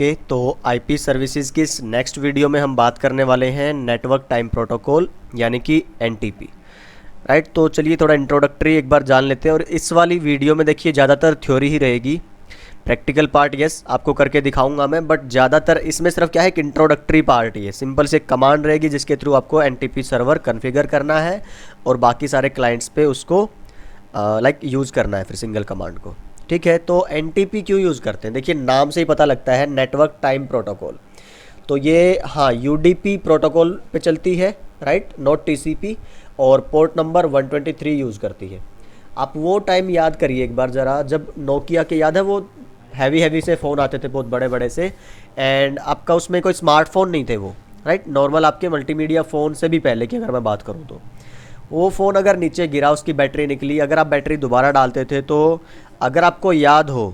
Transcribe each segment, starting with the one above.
Okay, तो IP services की इस नेक्स्ट वीडियो में हम बात करने वाले हैं नेटवर्क टाइम प्रोटोकॉल यानी कि एनटीपी। राइट, तो चलिए थोड़ा इंट्रोडक्टरी एक बार जान लेते हैं। और इस वाली वीडियो में देखिए ज़्यादातर थ्योरी ही रहेगी, प्रैक्टिकल पार्ट यस आपको करके दिखाऊंगा मैं, बट ज़्यादातर इसमें सिर्फ क्या है, एक इंट्रोडक्टरी पार्ट ही है। सिंपल से एक कमांड रहेगी जिसके थ्रू आपको एनटीपी सर्वर कॉन्फ़िगर करना है और बाकी सारे क्लाइंट्स पे उसको यूज़ करना है फिर सिंगल कमांड को। ठीक है, तो एनटीपी क्यों यूज़ करते हैं, देखिए नाम से ही पता लगता है, नेटवर्क टाइम प्रोटोकॉल। तो ये हाँ यूडीपी प्रोटोकॉल पे चलती है, राइट, नॉट टीसीपी, और पोर्ट नंबर 123 यूज़ करती है। आप वो टाइम याद करिए एक बार ज़रा, जब नोकिया के याद है वो हैवी से फ़ोन आते थे बहुत बड़े बड़े से, एंड आपका उसमें कोई स्मार्टफोन नहीं थे वो, राइट, नॉर्मल आपके मल्टीमीडिया फ़ोन से भी पहले की अगर मैं बात करूँ तो वो फ़ोन अगर नीचे गिरा, उसकी बैटरी निकली, अगर आप बैटरी दोबारा डालते थे तो अगर आपको याद हो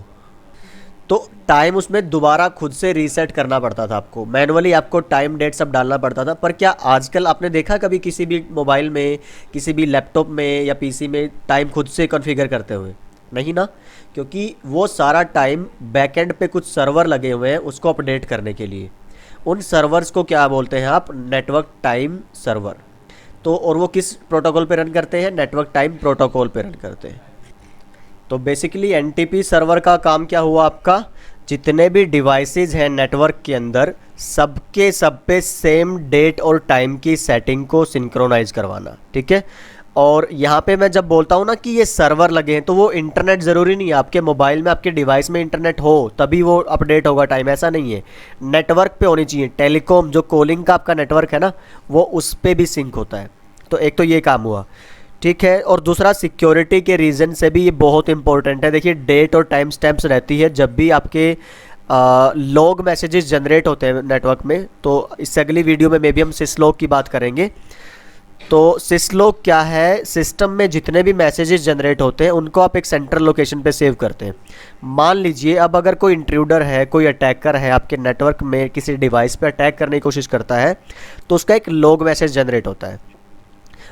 तो टाइम उसमें दोबारा खुद से रीसेट करना पड़ता था आपको, मैनुअली आपको टाइम डेट सब डालना पड़ता था। पर क्या आजकल आपने देखा कभी किसी भी मोबाइल में, किसी भी लैपटॉप में या पीसी में टाइम खुद से कॉन्फ़िगर करते हुए? नहीं ना, क्योंकि वो सारा टाइम बैकएंड पे कुछ सर्वर लगे हुए हैं उसको अपडेट करने के लिए। उन सर्वर्स को क्या बोलते हैं आप? Network time server. तो और वो किस प्रोटोकॉल पे रन करते हैं? नेटवर्क टाइम प्रोटोकॉल पे रन करते हैं। तो बेसिकली एनटीपी सर्वर का काम क्या हुआ आपका? जितने भी डिवाइसेस हैं नेटवर्क के अंदर, सबके सब पे सेम डेट और टाइम की सेटिंग को सिंक्रोनाइज करवाना। ठीक है, और यहाँ पे मैं जब बोलता हूँ ना कि ये सर्वर लगे हैं, तो वो इंटरनेट ज़रूरी नहीं है आपके मोबाइल में, आपके डिवाइस में इंटरनेट हो तभी वो अपडेट होगा टाइम, ऐसा नहीं है। नेटवर्क पे होनी चाहिए, टेलीकॉम जो कॉलिंग का आपका नेटवर्क है ना, वो उस पर भी सिंक होता है। तो एक तो ये काम हुआ, ठीक है, और दूसरा सिक्योरिटी के रीज़न से भी ये बहुत इंपॉर्टेंट है। देखिए डेट और टाइम स्टैम्प्स रहती है जब भी आपके लॉग मैसेजेस जनरेट होते हैं नेटवर्क में। तो इससे अगली वीडियो में मे बी हम सिसलॉग की बात करेंगे। तो सिसलॉग क्या है? सिस्टम में जितने भी मैसेजेस जनरेट होते हैं उनको आप एक सेंट्रल लोकेशन पे सेव करते हैं। मान लीजिए अब अगर कोई इंट्रूडर है, कोई अटैकर है, आपके नेटवर्क में किसी डिवाइस पे अटैक करने की कोशिश करता है, तो उसका एक लॉग मैसेज जनरेट होता है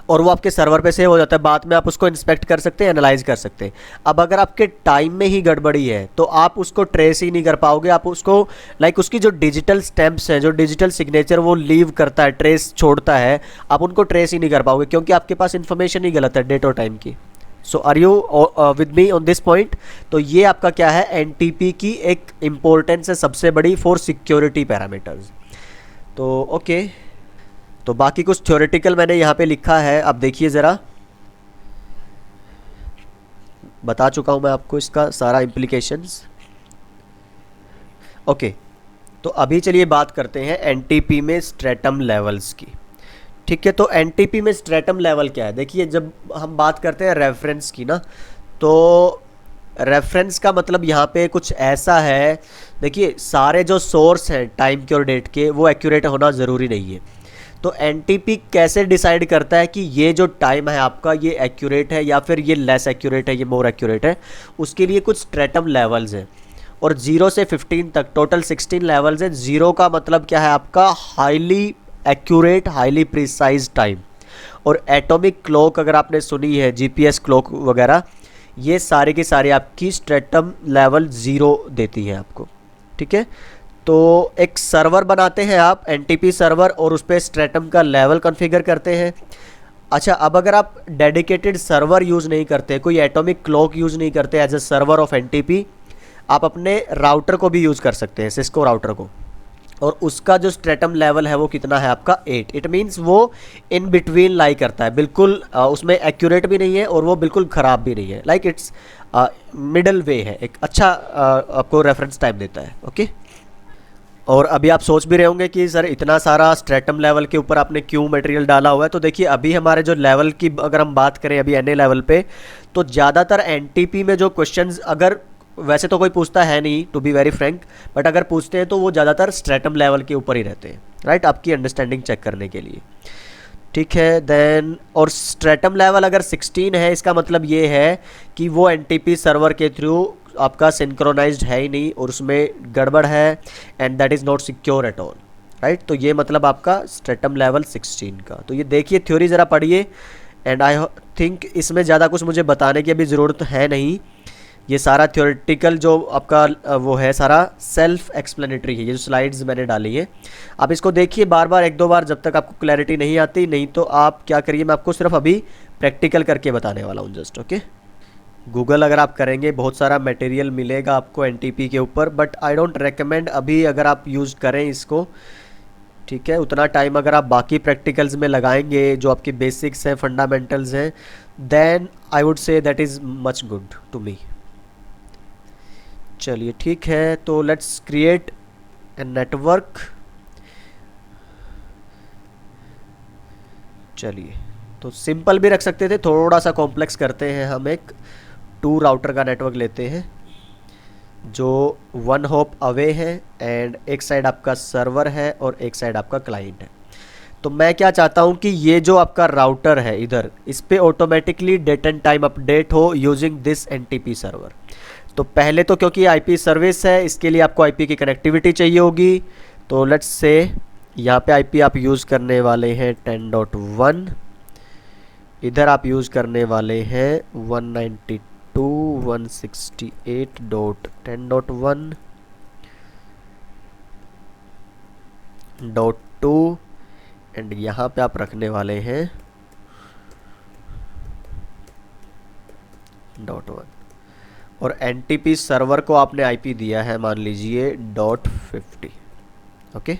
और वो आपके सर्वर पे सेव हो जाता है। बाद में आप उसको इंस्पेक्ट कर सकते हैं, एनालाइज कर सकते हैं। अब अगर आपके टाइम में ही गड़बड़ी है तो आप उसको ट्रेस ही नहीं कर पाओगे। आप उसको उसकी जो डिजिटल स्टैम्प्स हैं, जो डिजिटल सिग्नेचर वो लीव करता है, ट्रेस छोड़ता है, आप उनको ट्रेस ही नहीं कर पाओगे क्योंकि आपके पास इन्फॉर्मेशन ही गलत है डेट और टाइम की। So are you with me on this point? तो ये आपका क्या है, एनटीपी की एक इम्पोर्टेंस है सबसे बड़ी फॉर सिक्योरिटी पैरामीटर्स। तो ओके, तो बाकी कुछ थ्योरेटिकल मैंने यहाँ पे लिखा है, आप देखिए ज़रा, बता चुका हूँ मैं आपको इसका सारा इम्प्लीकेशंस। ओके, तो अभी चलिए बात करते हैं एनटीपी में स्ट्रेटम लेवल्स की। ठीक है, तो एनटीपी में स्ट्रेटम लेवल क्या है? देखिए जब हम बात करते हैं रेफरेंस की ना, तो रेफरेंस का मतलब यहाँ पे कुछ ऐसा है, देखिए सारे जो सोर्स हैं टाइम के और डेट के वो एक्यूरेट होना ज़रूरी नहीं है। तो एनटीपी कैसे डिसाइड करता है कि ये जो टाइम है आपका ये एक्यूरेट है या फिर ये लेस एक्यूरेट है, ये मोर एक्यूरेट है? उसके लिए कुछ स्ट्रेटम लेवल्स हैं और 0 से 15 तक टोटल 16 लेवल्स हैं। 0 का मतलब क्या है आपका? Highly accurate, highly precise time. और एटॉमिक क्लॉक अगर आपने सुनी है, जीपीएस क्लॉक वगैरह, ये सारे के सारे आपकी स्ट्रेटम लेवल 0 देती है आपको। ठीक है, तो एक सर्वर बनाते हैं आप, एनटीपी सर्वर, और उस पर स्ट्रेटम का लेवल कॉन्फ़िगर करते हैं। अच्छा, अब अगर आप डेडिकेटेड सर्वर यूज़ नहीं करते, कोई एटॉमिक क्लॉक यूज़ नहीं करते as a server of NTP, आप अपने राउटर को भी यूज़ कर सकते हैं, सिस्को राउटर को, और उसका जो स्ट्रेटम लेवल है वो कितना है आपका? 8। इट मीन्स वो इन बिटवीन लाई करता है, बिल्कुल उसमें एक्यूरेट भी नहीं है और वो बिल्कुल ख़राब भी नहीं है, इट्स मिडल वे है, एक अच्छा आपको रेफरेंस टाइम देता है। ओके, और अभी आप सोच भी रहे होंगे कि सर इतना सारा स्ट्रेटम लेवल के ऊपर आपने क्यों मटेरियल डाला हुआ है? तो देखिए अभी हमारे जो लेवल की अगर हम बात करें अभी एनए लेवल पे, तो ज़्यादातर एनटीपी में जो क्वेश्चंस अगर वैसे तो कोई पूछता है नहीं, to be very frank, but अगर पूछते हैं तो वो ज़्यादातर स्ट्रेटम लेवल के ऊपर ही रहते हैं, राइट, आपकी अंडरस्टैंडिंग चेक करने के लिए। ठीक है, देन और स्ट्रेटम लेवल अगर 16 है, इसका मतलब ये है कि वो एनटीपी सर्वर के थ्रू आपका सिंक्रोनाइज्ड है ही नहीं और उसमें गड़बड़ है, and that is not secure at all, right. तो ये मतलब आपका स्ट्रेटम लेवल 16 का। तो ये देखिए थ्योरी ज़रा पढ़िए, एंड आई थिंक इसमें ज़्यादा कुछ मुझे बताने की अभी ज़रूरत है नहीं। ये सारा थ्योरेटिकल जो आपका वो है सारा सेल्फ एक्सप्लेनेटरी है, ये जो स्लाइड्स मैंने डाली है आप इसको देखिए बार बार एक दो बार जब तक आपको क्लैरिटी नहीं आती, नहीं तो आप क्या करिए, मैं आपको सिर्फ अभी प्रैक्टिकल करके बताने वाला हूँ जस्ट। ओके, गूगल अगर आप करेंगे बहुत सारा मटेरियल मिलेगा आपको एनटीपी के ऊपर, बट आई डोंट रेकमेंड अभी अगर आप यूज़ करें इसको, ठीक है। उतना टाइम अगर आप बाकी प्रैक्टिकल्स में लगाएंगे जो आपके बेसिक्स हैं, फंडामेंटल्स हैं, then I would say that is much good to me. चलिए ठीक है, तो लेट्स क्रिएट ए नेटवर्क। चलिए, तो सिंपल भी रख सकते थे, थोड़ा सा कॉम्प्लेक्स करते हैं हम, एक 2 राउटर का नेटवर्क लेते हैं जो 1 हॉप अवे है एंड एक साइड आपका सर्वर है और एक साइड आपका क्लाइंट है। तो मैं क्या चाहता हूँ कि ये जो आपका राउटर है इधर, इस पे automatically date and time update हो यूजिंग दिस एनटीपी सर्वर। तो पहले तो क्योंकि आईपी सर्विस है इसके लिए आपको आईपी की कनेक्टिविटी चाहिए होगी, तो लेट्स से यहाँ पे आईपी आप यूज़ करने वाले हैं 10.1, इधर आप यूज़ करने वाले हैं 192.168.10.1.2 एंड यहाँ पे आप रखने वाले हैं .1 और एनटीपी सर्वर को आपने आईपी दिया है मान लीजिए .50। ओके,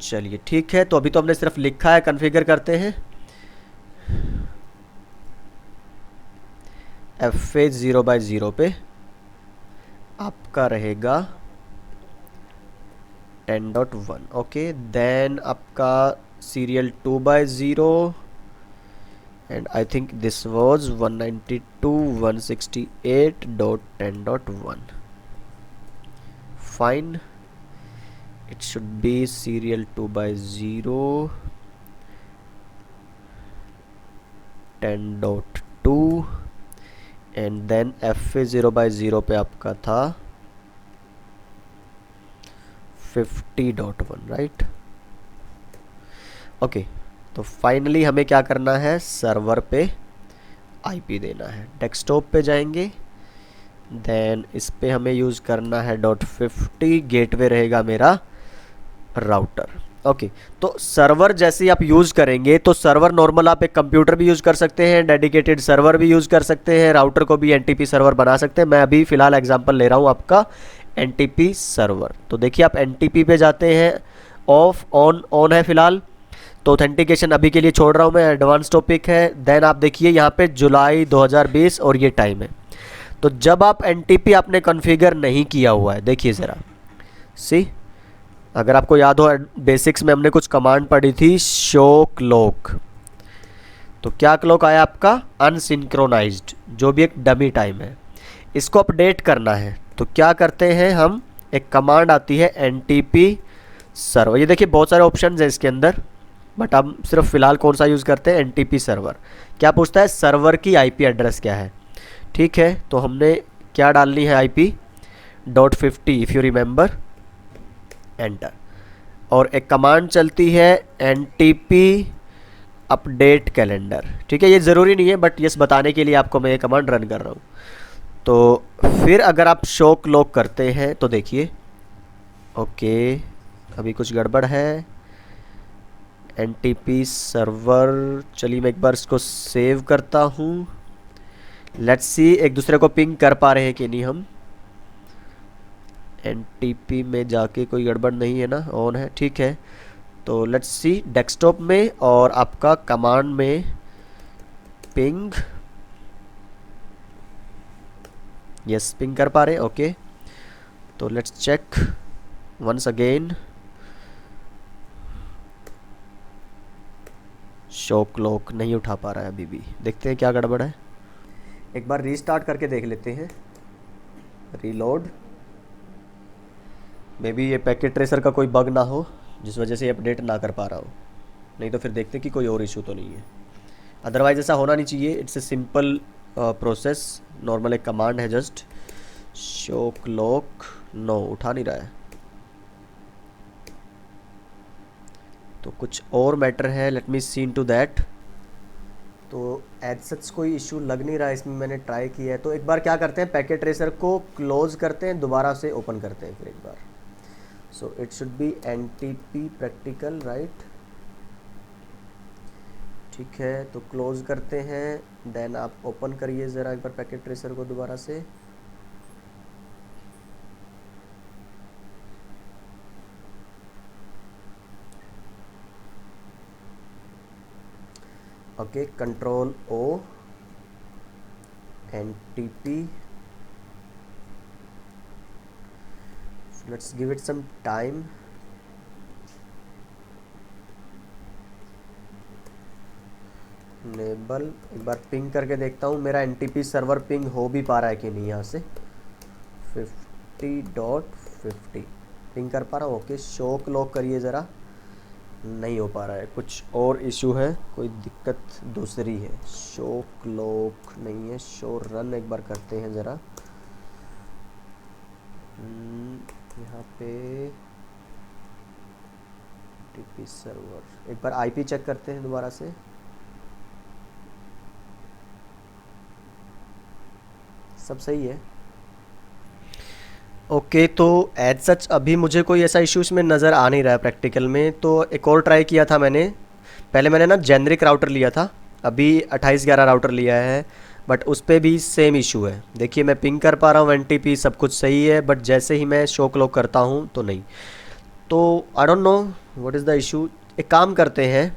चलिए ठीक है, तो अभी तो हमने सिर्फ लिखा है, कॉन्फ़िगर करते हैं। FA 0/0 पे आपका रहेगा 10.1। ओके, देन आपका serial 2/0 and I think this was 192.168.10.1. Fine, it should be serial 2/0 10.2 and then FA 0/0 पे आपका था 50.1, राइट। ओके, तो फाइनली हमें क्या करना है, सर्वर पे आईपी देना है। डेस्कटॉप पे जाएंगे, देन इस पे हमें यूज़ करना है .50, गेटवे रहेगा मेरा राउटर। ओके, तो सर्वर जैसे ही आप यूज़ करेंगे तो सर्वर नॉर्मल आप एक कंप्यूटर भी यूज़ कर सकते हैं, डेडिकेटेड सर्वर भी यूज़ कर सकते हैं, राउटर को भी एनटीपी सर्वर बना सकते हैं। मैं अभी फ़िलहाल एग्जांपल ले रहा हूँ आपका एनटीपी सर्वर। तो देखिए आप एनटीपी पे जाते हैं, ऑफ ऑन है फ़िलहाल, तो ऑथेंटिकेशन अभी के लिए छोड़ रहा हूँ मैं, एडवांस टॉपिक है। देन आप देखिए यहाँ पे जुलाई 2020 और ये टाइम है। तो जब आप एनटीपी आपने कॉन्फ़िगर नहीं किया हुआ है, देखिए ज़रा सी, अगर आपको याद हो बेसिक्स में हमने कुछ कमांड पढ़ी थी, शो क्लॉक। तो क्या क्लॉक आया आपका, अनसिंक्रोनाइज्ड, जो भी एक डमी टाइम है, इसको अपडेट करना है। तो क्या करते हैं हम, एक कमांड आती है एनटीपी सर्वर। ये देखिए बहुत सारे ऑप्शंस हैं इसके अंदर, बट हम सिर्फ फ़िलहाल कौन सा यूज़ करते हैं, एनटीपी सर्वर। क्या पूछता है, सर्वर की आईपी एड्रेस क्या है, ठीक है। तो हमने क्या डालनी है, IP .50 if you remember, enter. और एक कमांड चलती है एनटीपी अपडेट कैलेंडर, ठीक है। ये ज़रूरी नहीं है बट यस बताने के लिए आपको मैं ये कमांड रन कर रहा हूँ। तो फिर अगर आप शो क्लॉक करते हैं तो देखिए, ओके अभी कुछ गड़बड़ है, एनटीपी सर्वर। चलिए मैं एक बार इसको सेव करता हूँ, लेट्स सी एक दूसरे को पिंग कर पा रहे हैं कि नहीं हम। एनटीपी में जाके कोई गड़बड़ नहीं है ना, ऑन है, ठीक है। तो लेट्स सी डेस्कटॉप में और आपका कमांड में पिंग, यस पिंग कर पा रहे, ओके। तो let's check once again, show clock नहीं उठा पा रहा है अभी भी, देखते हैं क्या गड़बड़ है। एक बार रीस्टार्ट करके देख लेते हैं, रीलोड। मे बी ये पैकेट ट्रेसर का कोई बग ना हो जिस वजह से ये अपडेट ना कर पा रहा हो, नहीं तो फिर देखते हैं कि कोई और इशू तो नहीं है। अदरवाइज ऐसा होना नहीं चाहिए, it's a simple process, normal एक कमांड है जस्ट। शो क्लॉक, नो उठा नहीं रहा है, तो कुछ और मैटर है, let me see into that. तो एज सच कोई इशू लग नहीं रहा है इसमें, मैंने ट्राई किया है। तो एक बार क्या करते हैं, पैकेट ट्रेसर को क्लोज करते हैं, दोबारा से ओपन करते हैं फिर एक बार। So it should be NTP practical, right. ठीक है, तो क्लोज करते हैं, देन आप ओपन करिए ज़रा एक बार पैकेट ट्रेसर को दोबारा से। Okay, control O, NTP, let's give it some time. Enable, एक बार पिंग करके देखता हूँ मेरा NTP सर्वर पिंग हो भी पा रहा है कि नहीं। यहाँ से 50.50 पिंग कर पा रहा हूँ। ओके, शो क्लॉक करिए ज़रा, नहीं हो पा रहा है, कुछ और इशू है, कोई दिक्कत दूसरी है। शो क्लॉक नहीं है, शो रन एक बार करते हैं ज़रा। यहाँ पे NTP सर्वर, एक बार IP चेक करते हैं दोबारा से। सब सही है। ओके, तो एज सच अभी मुझे कोई ऐसा इशू इसमें नज़र आ नहीं रहा है प्रैक्टिकल में। तो एक और ट्राई किया था मैंने, पहले मैंने ना जेनरिक राउटर लिया था, अभी 2811 राउटर लिया है, बट उस पर भी सेम इशू है। देखिए मैं पिंग कर पा रहा हूँ NTP, सब कुछ सही है, बट जैसे ही मैं शो क्लॉक करता हूँ तो नहीं। तो आई don't know what is the issue. एक काम करते हैं,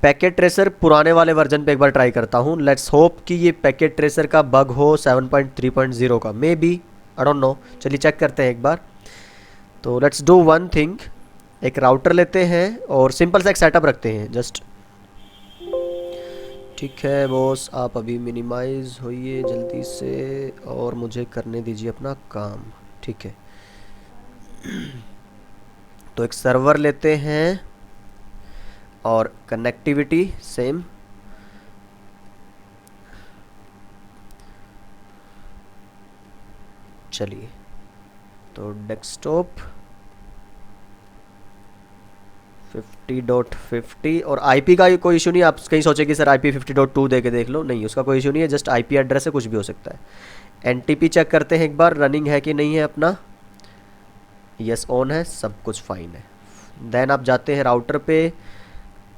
पैकेट ट्रेसर पुराने वाले वर्जन पे एक बार ट्राई करता हूँ। लेट्स होप कि ये पैकेट ट्रेसर का बग हो 7.3.0 का, may be, I don't no. चलिए चेक करते हैं एक बार। तो लेट्स डू वन थिंग, एक राउटर लेते हैं और सिंपल सा एक सेटअप रखते हैं जस्ट। ठीक है बॉस, आप अभी मिनिमाइज होइए जल्दी से और मुझे करने दीजिए अपना काम। ठीक है, तो एक सर्वर लेते हैं और कनेक्टिविटी सेम। चलिए, तो डेस्कटॉप 50.50 और IP का कोई इशू नहीं। आप कहीं सोचे कि सर IP 50.2 दे के देख लो, नहीं, उसका कोई इशू नहीं है, जस्ट IP एड्रेस से कुछ भी हो सकता है। NTP चेक करते हैं एक बार, रनिंग है कि नहीं है अपना। यस, ऑन है, सब कुछ फाइन है। देन आप जाते हैं राउटर पे,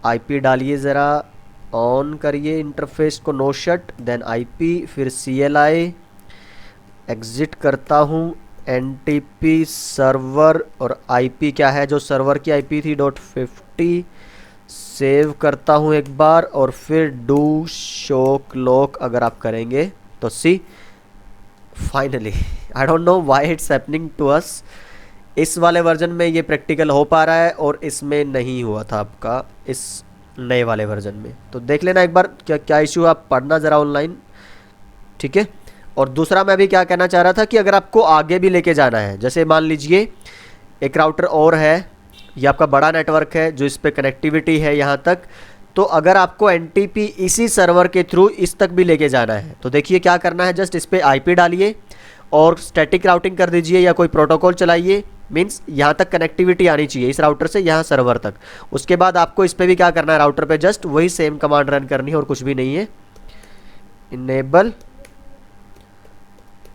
IP डालिए ज़रा, ऑन करिए इंटरफेस को, नो शट, देन IP, फिर CLI, एग्ज़िट करता हूँ, NTP सर्वर और IP क्या है जो सर्वर की IP थी .50, सेव करता हूँ एक बार और फिर डू शो क्लॉक अगर आप करेंगे तो see finally. I don't know why it's happening to us. इस वाले वर्जन में ये प्रैक्टिकल हो पा रहा है और इसमें नहीं हुआ था आपका इस नए वाले वर्जन में। तो देख लेना एक बार क्या क्या इशू, आप पढ़ना ज़रा ऑनलाइन, ठीक है। और दूसरा मैं भी क्या कहना चाह रहा था कि अगर आपको आगे भी लेके जाना है, जैसे मान लीजिए एक राउटर और है, ये आपका बड़ा नेटवर्क है जो इस पे कनेक्टिविटी है यहाँ तक, तो अगर आपको NTP इसी सर्वर के थ्रू इस तक भी लेके जाना है तो देखिए क्या करना है, जस्ट इस पे IP डालिए और स्टैटिक राउटिंग कर दीजिए या कोई प्रोटोकॉल चलाइए। मीन्स यहाँ तक कनेक्टिविटी आनी चाहिए इस राउटर से यहाँ सर्वर तक। उसके बाद आपको इस पर भी क्या करना है, राउटर पे जस्ट वही सेम कमांड रन करनी है और कुछ भी नहीं है। इनेबल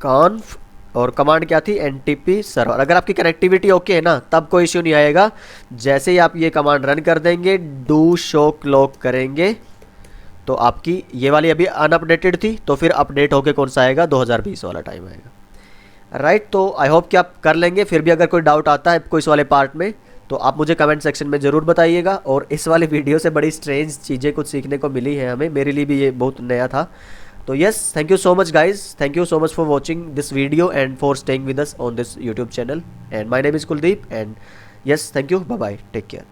कॉन्फ और कमांड क्या थी, NTP सर्वर। अगर आपकी कनेक्टिविटी ओके है ना तब कोई इश्यू नहीं आएगा। जैसे ही आप ये कमांड रन कर देंगे, डू शो क्लॉक करेंगे, तो आपकी ये वाली अभी अनअपडेटेड थी, तो फिर अपडेट होके कौन सा आएगा, 2020 वाला टाइम आएगा, राइट। तो आई होप कि आप कर लेंगे। फिर भी अगर कोई डाउट आता है कोई इस वाले पार्ट में तो आप मुझे कमेंट सेक्शन में ज़रूर बताइएगा। और इस वाले वीडियो से बड़ी स्ट्रेंज चीज़ें कुछ सीखने को मिली है हमें, मेरे लिए भी ये बहुत नया था। तो yes, thank you so much guys, thank you so much for watching this video and for staying with us on this YouTube channel, and my name is Kuldeep, and yes, thank you, bye bye, take care.